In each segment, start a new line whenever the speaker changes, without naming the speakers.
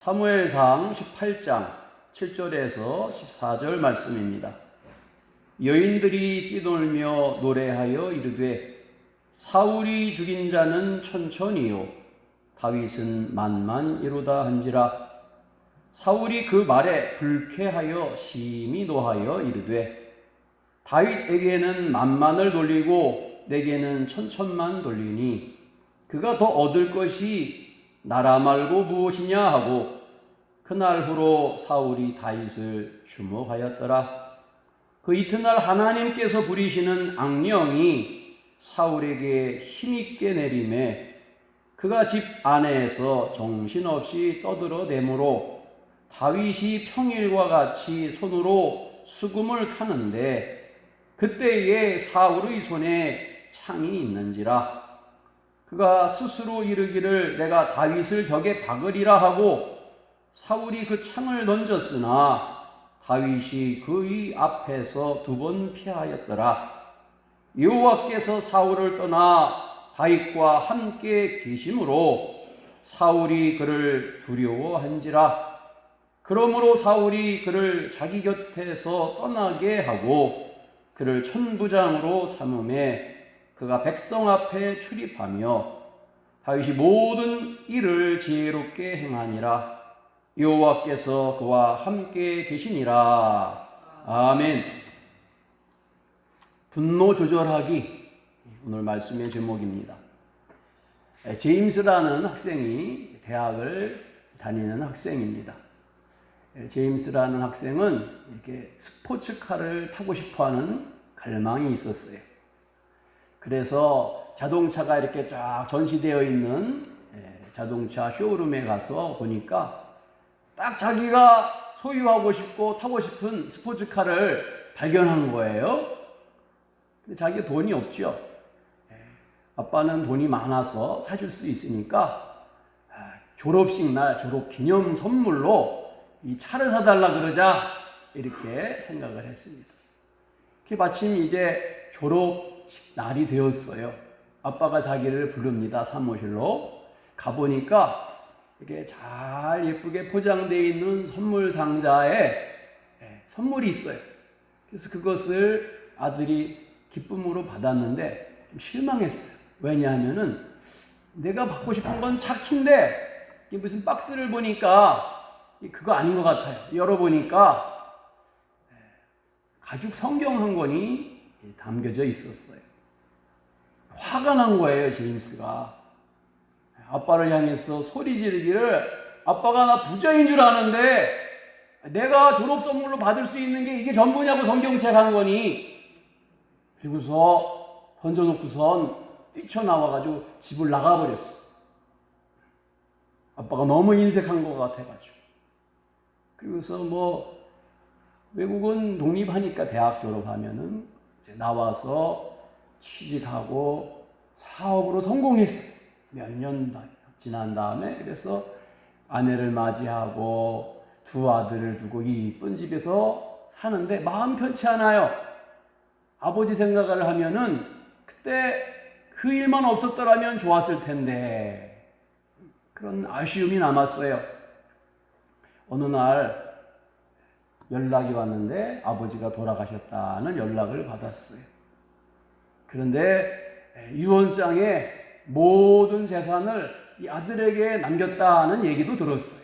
사무엘상 18장 7절에서 14절 말씀입니다. 여인들이 뛰놀며 노래하여 이르되 사울이 죽인 자는 천천히요 다윗은 만만이로다 한지라. 사울이 그 말에 불쾌하여 심히 노하여 이르되 다윗에게는 만만을 돌리고 내게는 천천만 돌리니 그가 더 얻을 것이 나라 말고 무엇이냐 하고 그날 후로 사울이 다윗을 주목하였더라. 그 이튿날 하나님께서 부리시는 악령이 사울에게 힘있게 내림에 그가 집 안에서 정신없이 떠들어대므로 다윗이 평일과 같이 손으로 수금을 타는데 그때에 사울의 손에 창이 있는지라. 그가 스스로 이르기를 내가 다윗을 벽에 박으리라 하고 사울이 그 창을 던졌으나 다윗이 그의 앞에서 2번 피하였더라. 여호와께서 사울을 떠나 다윗과 함께 계심으로 사울이 그를 두려워한지라. 그러므로 사울이 그를 자기 곁에서 떠나게 하고 그를 천부장으로 삼음에 그가 백성 앞에 출입하며 다윗이 모든 일을 지혜롭게 행하니라. 여호와께서 그와 함께 계시니라. 아멘. 분노 조절하기, 오늘 말씀의 제목입니다. 제임스라는 학생이 대학을 다니는 학생입니다. 제임스라는 학생은 이렇게 스포츠카를 타고 싶어하는 갈망이 있었어요. 그래서 자동차가 이렇게 쫙 전시되어 있는 자동차 쇼룸에 가서 보니까 딱 자기가 소유하고 싶고 타고 싶은 스포츠카를 발견한 거예요. 근데 자기가 돈이 없죠. 아빠는 돈이 많아서 사줄 수 있으니까 졸업식 날 졸업 기념 선물로 이 차를 사달라 그러자 이렇게 생각을 했습니다. 마침 이제 졸업식 날이 되었어요. 아빠가 자기를 부릅니다. 사무실로 가보니까 이게 잘 예쁘게 포장되어 있는 선물 상자에 선물이 있어요. 그래서 그것을 아들이 기쁨으로 받았는데 좀 실망했어요. 왜냐하면은 내가 받고 싶은 건 차 키인데 무슨 박스를 보니까 그거 아닌 것 같아요. 열어보니까 가죽 성경 한 권이 담겨져 있었어요. 화가 난 거예요, 제임스가. 아빠를 향해서 소리 지르기를 아빠가 나 부자인 줄 아는데 내가 졸업 선물로 받을 수 있는 게 이게 전부냐고 성경책 한 권이. 그리고서 던져놓고선 뛰쳐나와가지고 집을 나가버렸어. 아빠가 너무 인색한 것 같아가지고. 그리고서 외국은 독립하니까 대학 졸업하면은 이제 나와서 취직하고 사업으로 성공했어요. 몇 년 지난 다음에 그래서 아내를 맞이하고 2 아들을 두고 이쁜 집에서 사는데 마음 편치 않아요. 아버지 생각을 하면은 그때 그 일만 없었더라면 좋았을 텐데 그런 아쉬움이 남았어요. 어느 날 연락이 왔는데 아버지가 돌아가셨다는 연락을 받았어요. 그런데 유언장에 모든 재산을 이 아들에게 남겼다는 얘기도 들었어요.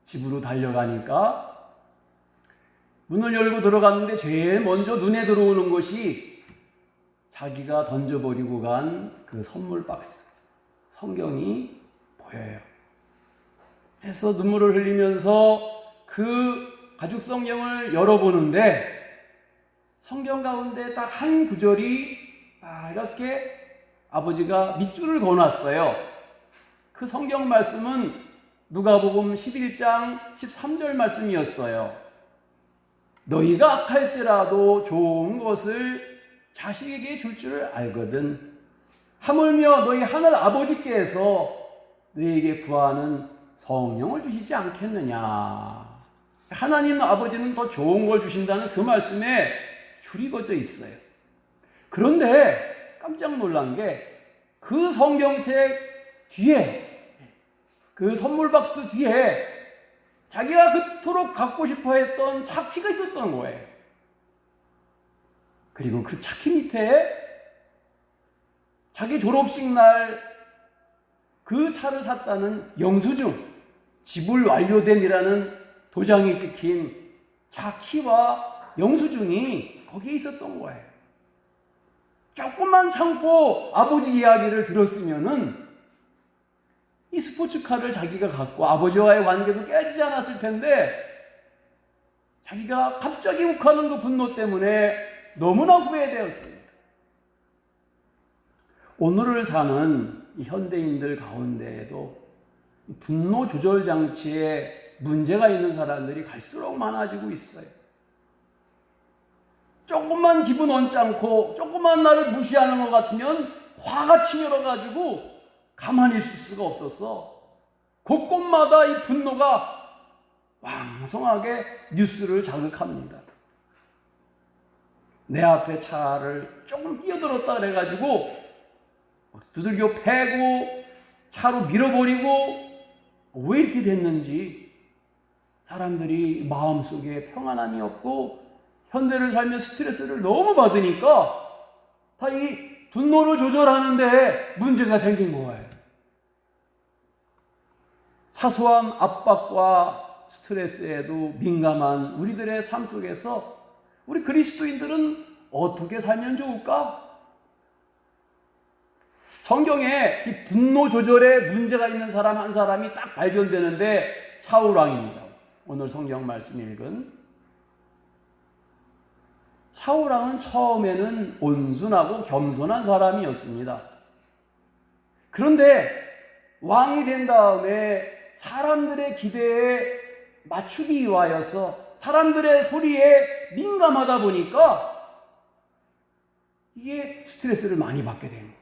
집으로 달려가니까 문을 열고 들어갔는데 제일 먼저 눈에 들어오는 것이 자기가 던져버리고 간 그 선물 박스, 성경이 보여요. 그래서 눈물을 흘리면서 그 가죽 성경을 열어보는데 성경 가운데 딱 한 구절이 빨갛게 아버지가 밑줄을 그어놨어요. 그 성경 말씀은 누가복음 11장 13절 말씀이었어요. 너희가 악할지라도 좋은 것을 자식에게 줄 줄 알거든. 하물며 너희 하늘 아버지께서 너희에게 구하는 성령을 주시지 않겠느냐. 하나님 아버지는 더 좋은 걸 주신다는 그 말씀에 줄이 그어져 있어요. 그런데 깜짝 놀란 게 그 성경책 뒤에 그 선물 박스 뒤에 자기가 그토록 갖고 싶어 했던 차키가 있었던 거예요. 그리고 그 차키 밑에 자기 졸업식 날 그 차를 샀다는 영수증, 지불 완료된이라는 도장이 찍힌 차키와 영수증이 거기에 있었던 거예요. 조금만 참고 아버지 이야기를 들었으면은 이 스포츠카를 자기가 갖고 아버지와의 관계도 깨지지 않았을 텐데 자기가 갑자기 욱하는 그 분노 때문에 너무나 후회되었습니다. 오늘을 사는 이 현대인들 가운데에도 분노 조절 장치에 문제가 있는 사람들이 갈수록 많아지고 있어요. 조금만 기분 언짢고 조금만 나를 무시하는 것 같으면 화가 치밀어가지고 가만히 있을 수가 없었어. 곳곳마다 이 분노가 왕성하게 뉴스를 자극합니다. 내 앞에 차를 조금 끼어들었다 그래가지고 두들겨 패고 차로 밀어버리고 왜 이렇게 됐는지 사람들이 마음속에 평안함이 없고 현대를 살면 스트레스를 너무 받으니까 다 이 분노를 조절하는데 문제가 생긴 거예요. 사소한 압박과 스트레스에도 민감한 우리들의 삶 속에서 우리 그리스도인들은 어떻게 살면 좋을까? 성경에 이 분노 조절에 문제가 있는 사람 한 사람이 딱 발견되는데 사울 왕입니다. 오늘 성경 말씀 읽은 사울 왕은 처음에는 온순하고 겸손한 사람이었습니다. 그런데 왕이 된 다음에 사람들의 기대에 맞추기 위하여서 사람들의 소리에 민감하다 보니까 이게 스트레스를 많이 받게 된 거예요.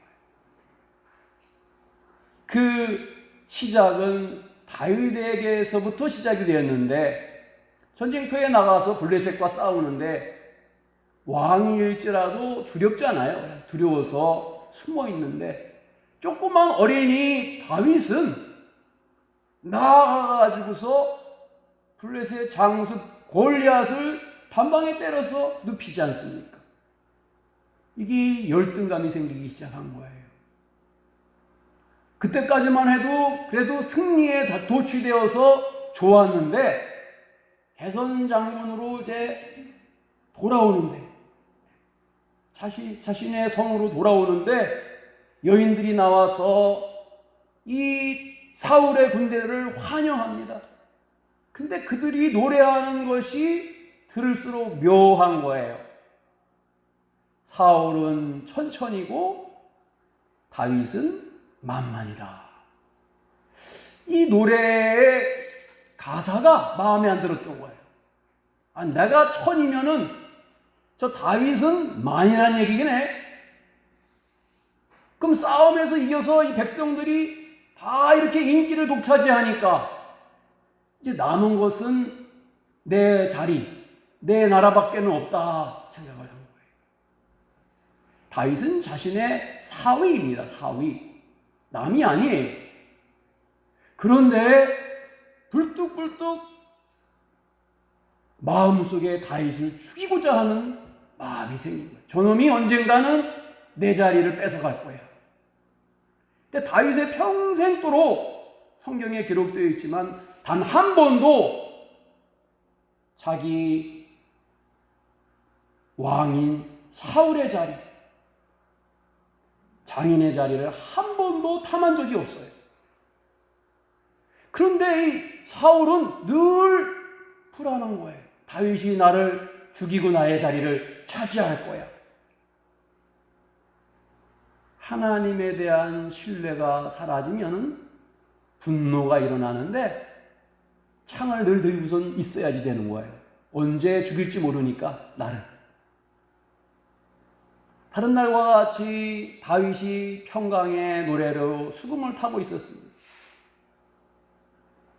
그 시작은 다윗에게서부터 시작이 되었는데 전쟁터에 나가서 블레셋과 싸우는데 왕일지라도 두렵잖아요. 그래서 두려워서 숨어 있는데 조그만 어린이 다윗은 나아가가지고서 블레셋 장수 골리앗을 단방에 때려서 눕히지 않습니까? 이게 열등감이 생기기 시작한 거예요. 그때까지만 해도 그래도 승리에 도취되어서 좋았는데 개선 장군으로 이제 돌아오는데 자신의 성으로 돌아오는데 여인들이 나와서 이 사울의 군대를 환영합니다. 근데 그들이 노래하는 것이 들을수록 묘한 거예요. 사울은 천천히고 다윗은 만만이라. 이 노래의 가사가 마음에 안 들었던 거예요. 내가 천이면은 저 다윗은 만이라는 얘기긴 해. 그럼 싸움에서 이겨서 이 백성들이 다 이렇게 인기를 독차지하니까 이제 남은 것은 내 자리, 내 나라밖에는 없다 생각을 한 거예요. 다윗은 자신의 사위입니다. 사위. 남이 아니에요. 그런데 불뚝불뚝 마음속에 다윗을 죽이고자 하는 마음이 생긴 거예요. 저놈이 언젠가는 내 자리를 뺏어갈 거야. 근데 다윗의 평생도록 성경에 기록되어 있지만 단 한 번도 자기 왕인 사울의 자리, 장인의 자리를 한 번도 탐한 적이 없어요. 그런데 이 사울은 늘 불안한 거예요. 다윗이 나를 죽이고 나의 자리를 차지할 거야. 하나님에 대한 신뢰가 사라지면 분노가 일어나는데 창을 늘 들고선 있어야지 되는 거예요. 언제 죽일지 모르니까 나를. 다른 날과 같이 다윗이 평강의 노래로 수금을 타고 있었습니다.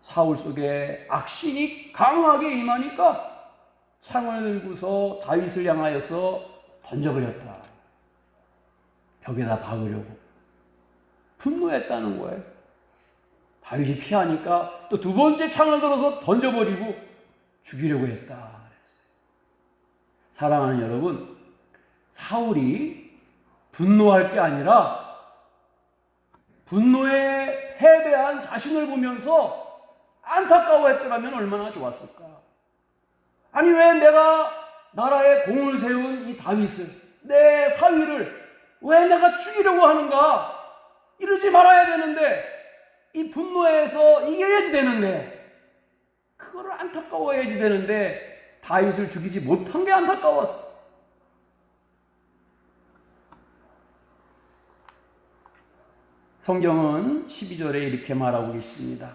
사울 속에 악신이 강하게 임하니까 창을 들고서 다윗을 향하여서 던져버렸다. 벽에다 박으려고. 분노했다는 거예요. 다윗이 피하니까 또 두 번째 창을 들어서 던져버리고 죽이려고 했다 그랬어요. 사랑하는 여러분, 사울이 분노할 게 아니라 분노에 패배한 자신을 보면서 안타까워했더라면 얼마나 좋았을까. 아니, 왜 내가 나라에 공을 세운 이 다윗을, 내 사위를 왜 내가 죽이려고 하는가. 이러지 말아야 되는데, 이 분노에서 이겨야지 되는데, 그거를 안타까워야지 되는데 다윗을 죽이지 못한 게 안타까웠어. 성경은 12절에 이렇게 말하고 있습니다.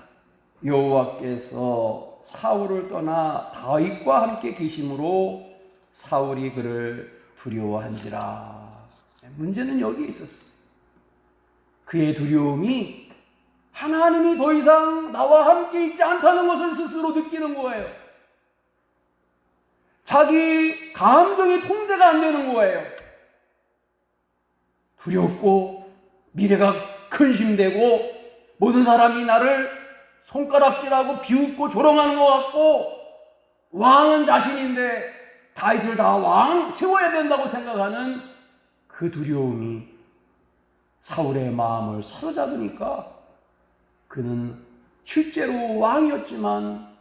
여호와께서 사울을 떠나 다윗과 함께 계심으로 사울이 그를 두려워한지라. 문제는 여기에 있었어. 그의 두려움이 하나님이 더 이상 나와 함께 있지 않다는 것을 스스로 느끼는 거예요. 자기 감정이 통제가 안 되는 거예요. 두렵고 미래가 근심되고 모든 사람이 나를 손가락질하고 비웃고 조롱하는 것 같고, 왕은 자신인데 다윗을 다 왕 세워야 된다고 생각하는 그 두려움이 사울의 마음을 사로잡으니까 그는 실제로 왕이었지만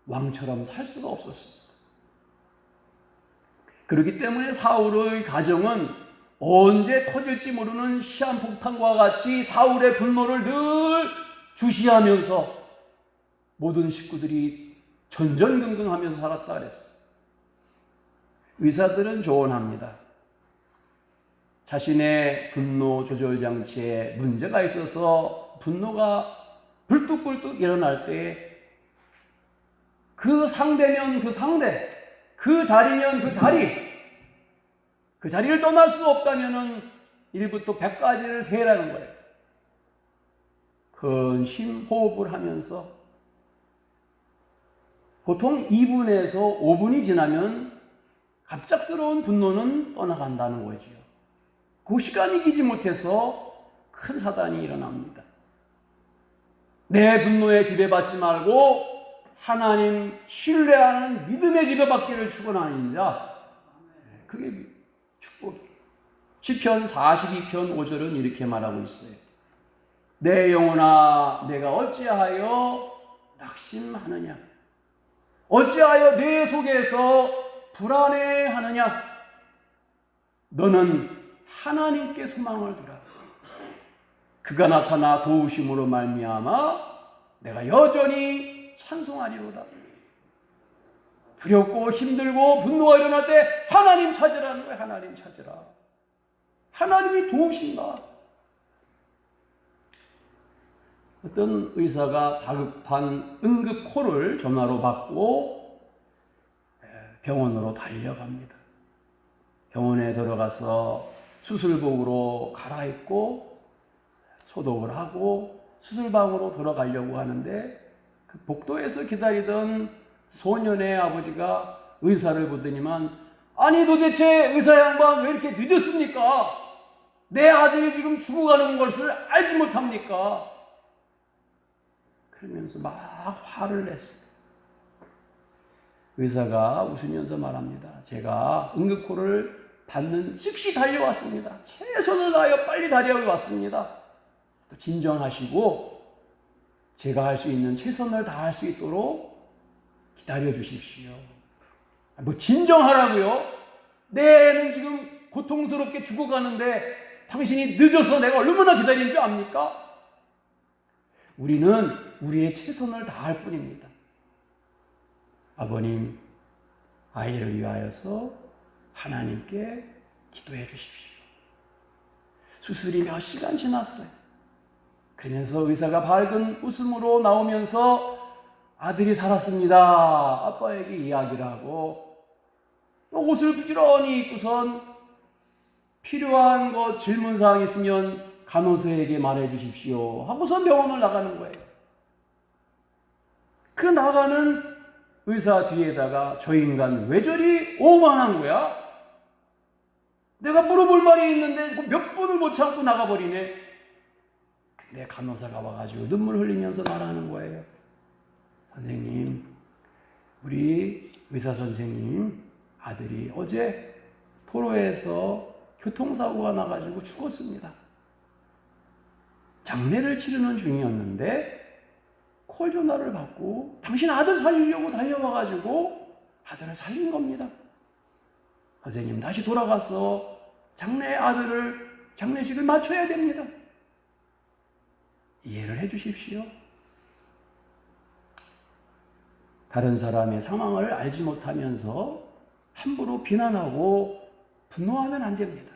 왕처럼 살 수가 없었습니다. 그렇기 때문에 사울의 가정은 언제 터질지 모르는 시한폭탄과 같이 사울의 분노를 늘 주시하면서 모든 식구들이 전전긍긍하면서 살았다 그랬어. 의사들은 조언합니다. 자신의 분노 조절 장치에 문제가 있어서 분노가 불뚝불뚝 일어날 때 그 상대면 그 상대, 그 자리면 그 자리, 그 자리를 떠날 수 없다면은 1부터 100까지를 세라는 거예요. 근심 호흡을 하면서 보통 2분에서 5분이 지나면 갑작스러운 분노는 떠나간다는 거지요. 그 시간 이기지 못해서 큰 사단이 일어납니다. 내 분노에 지배받지 말고 하나님 신뢰하는 믿음의 지배받기를 축원하느니라. 그게 축복이에요. 시편 42편 5절은 이렇게 말하고 있어요. 내 영혼아, 내가 어찌하여 낙심하느냐? 어찌하여 내 속에서 불안해하느냐? 너는 하나님께 소망을 두라. 그가 나타나 도우심으로 말미암아 내가 여전히 찬송하리로다. 두렵고 힘들고 분노가 일어날 때 하나님 찾으라는 거예요. 하나님 찾으라. 하나님이 도우신다. 어떤 의사가 다급한 응급콜을 전화로 받고 병원으로 달려갑니다. 병원에 들어가서 수술복으로 갈아입고 소독을 하고 수술방으로 들어가려고 하는데 그 복도에서 기다리던 소년의 아버지가 의사를 보더니만, 아니 도대체 의사 양반 왜 이렇게 늦었습니까? 내 아들이 지금 죽어가는 것을 알지 못합니까? 그러면서 막 화를 냈어요. 의사가 웃으면서 말합니다. 제가 응급콜을 받는 즉시 달려왔습니다. 최선을 다하여 빨리 달려왔습니다. 또 진정하시고 제가 할 수 있는 최선을 다할 수 있도록 기다려 주십시오. 뭐 진정하라고요? 내 애는 지금 고통스럽게 죽어가는데 당신이 늦어서 내가 얼마나 기다린 줄 압니까? 우리는 우리의 최선을 다할 뿐입니다. 아버님, 아이를 위하여서 하나님께 기도해 주십시오. 수술이 몇 시간 지났어요. 그러면서 의사가 밝은 웃음으로 나오면서 아들이 살았습니다. 아빠에게 이야기를 하고 옷을 부지런히 입고선 필요한 것 질문사항 있으면 간호사에게 말해 주십시오 하고선 병원을 나가는 거예요. 그 나가는 의사 뒤에다가 저 인간 왜 저리 오만한 거야? 내가 물어볼 말이 있는데 몇 분을 못 참고 나가버리네. 내 간호사가 와가지고 눈물 흘리면서 말하는 거예요. 선생님, 우리 의사 선생님 아들이 어제 도로에서 교통사고가 나가지고 죽었습니다. 장례를 치르는 중이었는데 콜 전화를 받고 당신 아들 살리려고 달려와가지고 아들을 살린 겁니다. 선생님, 다시 돌아가서 장례식을 마쳐야 됩니다. 이해를 해 주십시오. 다른 사람의 상황을 알지 못하면서 함부로 비난하고 분노하면 안 됩니다.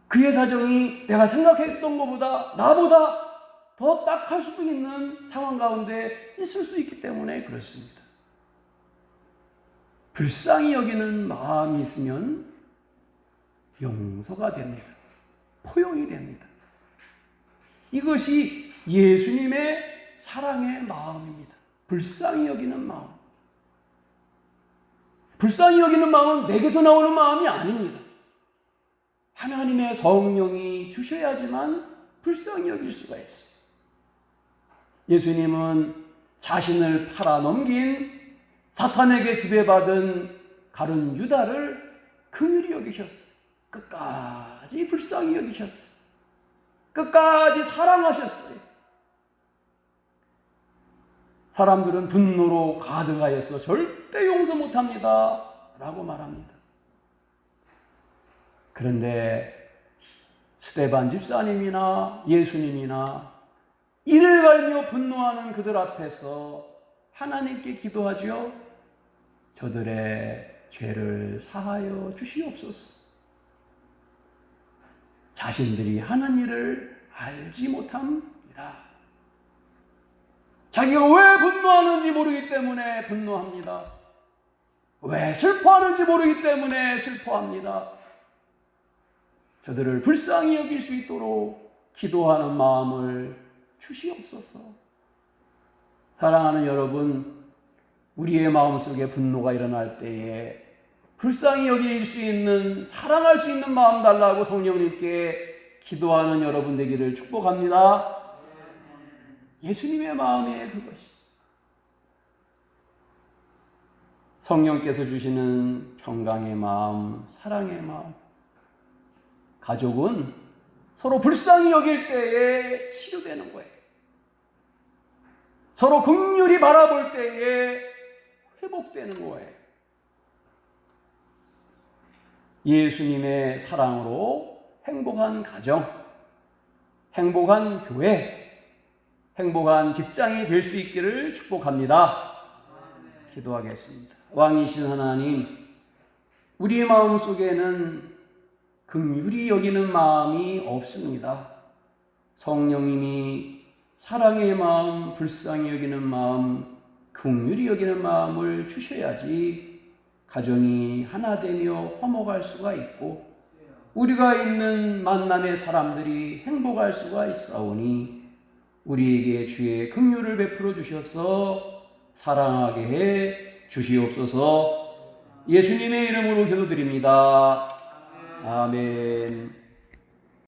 그의 사정이 내가 생각했던 것보다 나보다 더 딱할 수도 있는 상황 가운데 있을 수 있기 때문에 그렇습니다. 불쌍히 여기는 마음이 있으면 용서가 됩니다. 포용이 됩니다. 이것이 예수님의 사랑의 마음입니다. 불쌍히 여기는 마음. 불쌍히 여기는 마음은 내게서 나오는 마음이 아닙니다. 하나님의 성령이 주셔야지만 불쌍히 여길 수가 있어요. 예수님은 자신을 팔아 넘긴 사탄에게 지배받은 가룟 유다를 긍휼히 여기셨어요. 끝까지 불쌍히 여기셨어요. 끝까지 사랑하셨어요. 사람들은 분노로 가득하여서 절대 용서 못합니다 라고 말합니다. 그런데 스데반 집사님이나 예수님이나 이를 갈며 분노하는 그들 앞에서 하나님께 기도하지요. 저들의 죄를 사하여 주시옵소서. 자신들이 하는 일을 알지 못합니다. 자기가 왜 분노하는지 모르기 때문에 분노합니다. 왜 슬퍼하는지 모르기 때문에 슬퍼합니다. 저들을 불쌍히 여길 수 있도록 기도하는 마음을 주시옵소서. 사랑하는 여러분, 우리의 마음속에 분노가 일어날 때에 불쌍히 여길 수 있는, 사랑할 수 있는 마음 달라고 성령님께 기도하는 여러분 되기를 축복합니다. 예수님의 마음에 그것이 성령께서 주시는 평강의 마음, 사랑의 마음. 가족은 서로 불쌍히 여길 때에 치료되는 거예요. 서로 긍휼히 바라볼 때에 회복되는 거예요. 예수님의 사랑으로 행복한 가정, 행복한 교회, 행복한 직장이 될 수 있기를 축복합니다. 기도하겠습니다. 왕이신 하나님, 우리의 마음 속에는 긍휼히 여기는 마음이 없습니다. 성령님이 사랑의 마음, 불쌍히 여기는 마음, 긍휼히 여기는 마음을 주셔야지 가정이 하나 되며 화목할 수가 있고 우리가 있는 만남의 사람들이 행복할 수가 있사오니 우리에게 주의 긍휼을 베풀어 주셔서 사랑하게 해 주시옵소서. 예수님의 이름으로 기도드립니다. 아멘.